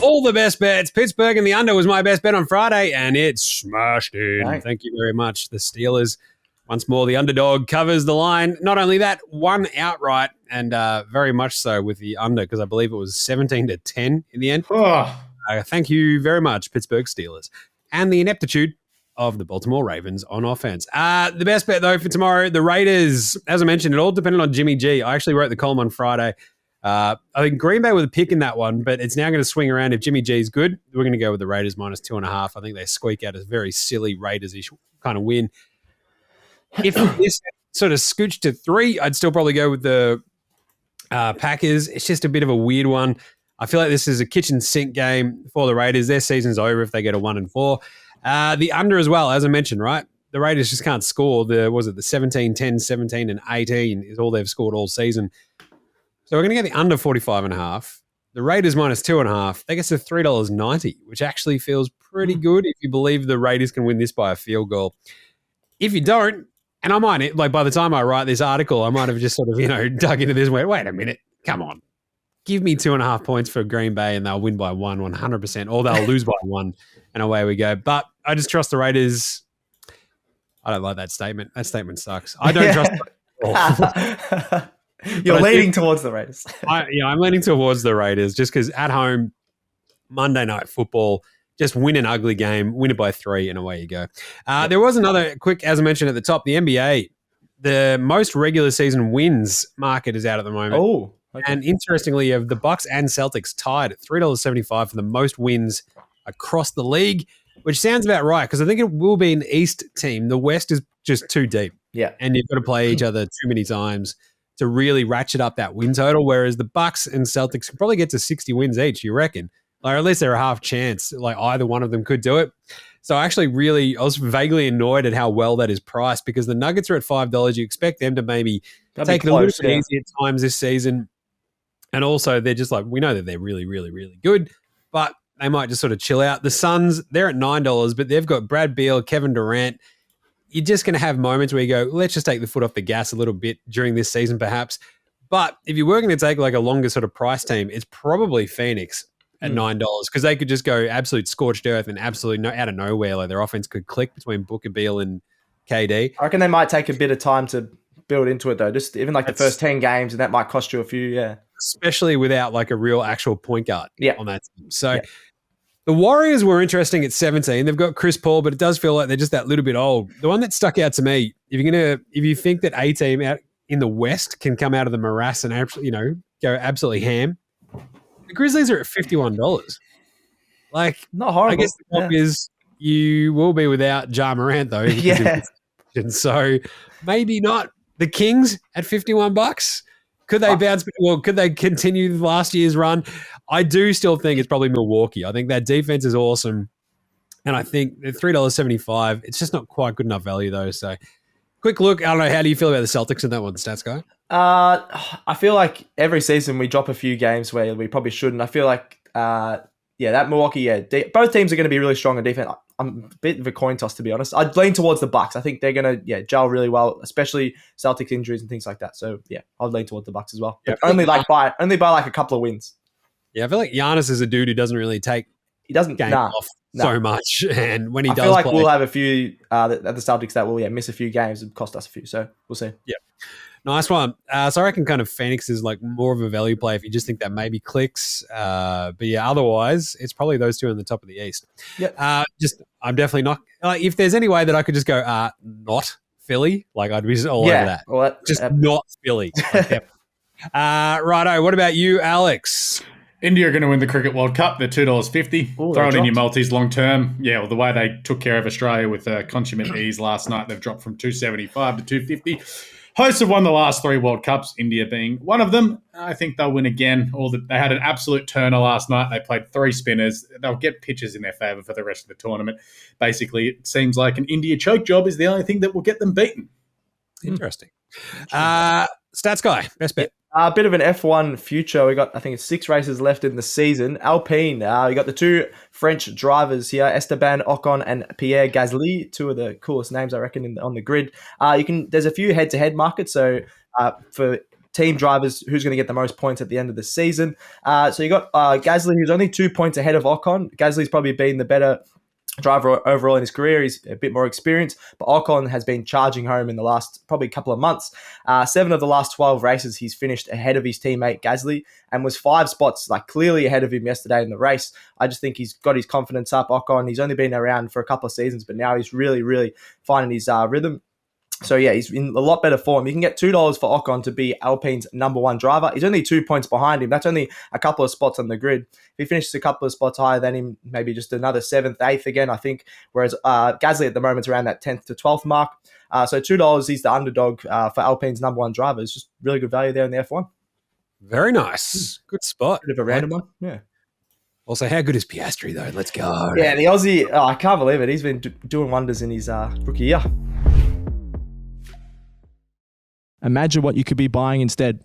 all the best bets. Pittsburgh and the under was my best bet on Friday, and it smashed in. Right. Thank you very much. The Steelers, once more, the underdog covers the line. Not only that, won outright, and very much so with the under, because I believe it was 17-10 in the end. Oh, Thank you very much, Pittsburgh Steelers. And the ineptitude of the Baltimore Ravens on offense. The best bet, though, for tomorrow, the Raiders. As I mentioned, it all depended on Jimmy G. I actually wrote the column on Friday. I think Green Bay with a pick in that one, but it's now going to swing around. If Jimmy G is good, we're going to go with the Raiders minus 2.5. I think they squeak out a very silly Raiders-ish kind of win. If this sort of scooched to 3, I'd still probably go with the Packers. It's just a bit of a weird one. I feel like this is a kitchen sink game for the Raiders. Their season's over if they get a 1-4. The under as well, as I mentioned, right? The Raiders just can't score. The 17-10, 17, and 18 is all they've scored all season. So we're going to get the under 45.5. The Raiders minus 2.5. That gets to $3.90, which actually feels pretty good if you believe the Raiders can win this by a field goal. If you don't, and I might, like by the time I write this article, I might have just sort of, dug into this and went, wait a minute, come on. Give me 2.5 points for Green Bay and they'll win by 100%, or they'll lose by 1, and away we go. But I just trust the Raiders. I don't like that statement. That statement sucks. I don't trust them. You're leaning towards the Raiders. I'm leaning towards the Raiders just because at home, Monday Night Football, just win an ugly game, win it by 3, and away you go. There was another quick, as I mentioned at the top, the NBA, the most regular season wins market is out at the moment. Oh, okay. And interestingly, you have the Bucks and Celtics tied at $3.75 for the most wins across the league, which sounds about right because I think it will be an East team. The West is just too deep. Yeah. And you've got to play each other too many times to really ratchet up that win total, whereas the Bucks and Celtics can probably get to 60 wins each, you reckon? Or at least they're a half chance. Like either one of them could do it. So I was vaguely annoyed at how well that is priced because the Nuggets are at $5. You expect them to maybe take it a little bit easy at times this season. And also they're just like, we know that they're really, really, really good, but they might just sort of chill out. The Suns, they're at $9, but they've got Brad Beal, Kevin Durant. You're just going to have moments where you go, let's just take the foot off the gas a little bit during this season perhaps. But if you were going to take like a longer sort of price team, it's probably Phoenix at $9 because they could just go absolute scorched earth and absolutely out of nowhere. Like their offense could click between Booker, Beal and KD. I reckon they might take a bit of time to build into it though. Just even like the first 10 games and that might cost you a few, yeah. Especially without like a real actual point guard on that team. So the Warriors were interesting at 17. They've got Chris Paul, but it does feel like they're just that little bit old. The one that stuck out to me, if you think that a team out in the West can come out of the morass and go absolutely ham, the Grizzlies are at $51. Like, not horrible. I guess the problem is you will be without Ja Morant though. And so maybe not. The Kings at $51. Could they bounce? Well, could they continue last year's run? I do still think it's probably Milwaukee. I think that defense is awesome. And I think at $3.75, it's just not quite good enough value though. So quick look. I don't know. How do you feel about the Celtics in that one, Stats Guy? I feel like every season we drop a few games where we probably shouldn't. I feel like, that Milwaukee, both teams are going to be really strong on defense. I'm a bit of a coin toss, to be honest. I'd lean towards the Bucks. I think they're going to gel really well, especially Celtics injuries and things like that. So, I'd lean towards the Bucks as well. But only by like a couple of wins. Yeah, I feel like Giannis is a dude who doesn't really take game off so much. And when he does I feel like play, we'll have a few at the Celtics that will miss a few games and cost us a few. So, we'll see. Yeah. Nice one. So I reckon kind of Phoenix is like more of a value play if you just think that maybe clicks. But otherwise, it's probably those two on the top of the East. Yep. I'm definitely not. If there's any way that I could just go, not Philly, like I'd be all over that. Well, not Philly. Righto. What about you, Alex? India are going to win the Cricket World Cup. They're $2.50. Throw it in your multis long term. Yeah, well, the way they took care of Australia with consummate ease last night, they've dropped from $2.75 to $2.50. Hosts have won the last 3 World Cups, India being one of them. I think they'll win again. They had an absolute turner last night. They played 3 spinners. They'll get pitches in their favour for the rest of the tournament. Basically, it seems like an India choke job is the only thing that will get them beaten. Interesting. Stats Guy, best bet. A bit of an F1 future. We got, I think it's 6 races left in the season. Alpine, we got the 2 French drivers here, Esteban Ocon and Pierre Gasly, 2 of the coolest names, I reckon, on the grid. There's a few head-to-head markets. So for team drivers who's going to get the most points at the end of the season. So you got Gasly, who's only 2 points ahead of Ocon. Gasly's probably been the better driver overall in his career. He's a bit more experienced, but Ocon has been charging home in the last probably couple of months. 7 of the last 12 races he's finished ahead of his teammate Gasly, and was 5 spots clearly ahead of him yesterday in the race. I just think he's got his confidence up. Ocon, he's only been around for a couple of seasons, but now he's really finding his rhythm. So yeah, he's in a lot better form. You can get $2 for Ocon to be Alpine's number 1 driver. He's only 2 points behind him. That's only a couple of spots on the grid. If he finishes a couple of spots higher than him, maybe just another 7th, 8th again, I think. Whereas Gasly at the moment is around that 10th to 12th mark. So $2, he's the underdog for Alpine's number 1 driver. It's just really good value there in the F1. Very nice. Good spot. Bit of a random one. Yeah. Also, how good is Piastri, though? Let's go. Yeah, the Aussie, I can't believe it. He's been doing wonders in his rookie year. Imagine what you could be buying instead.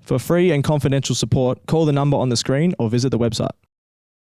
For free and confidential support, call the number on the screen or visit the website.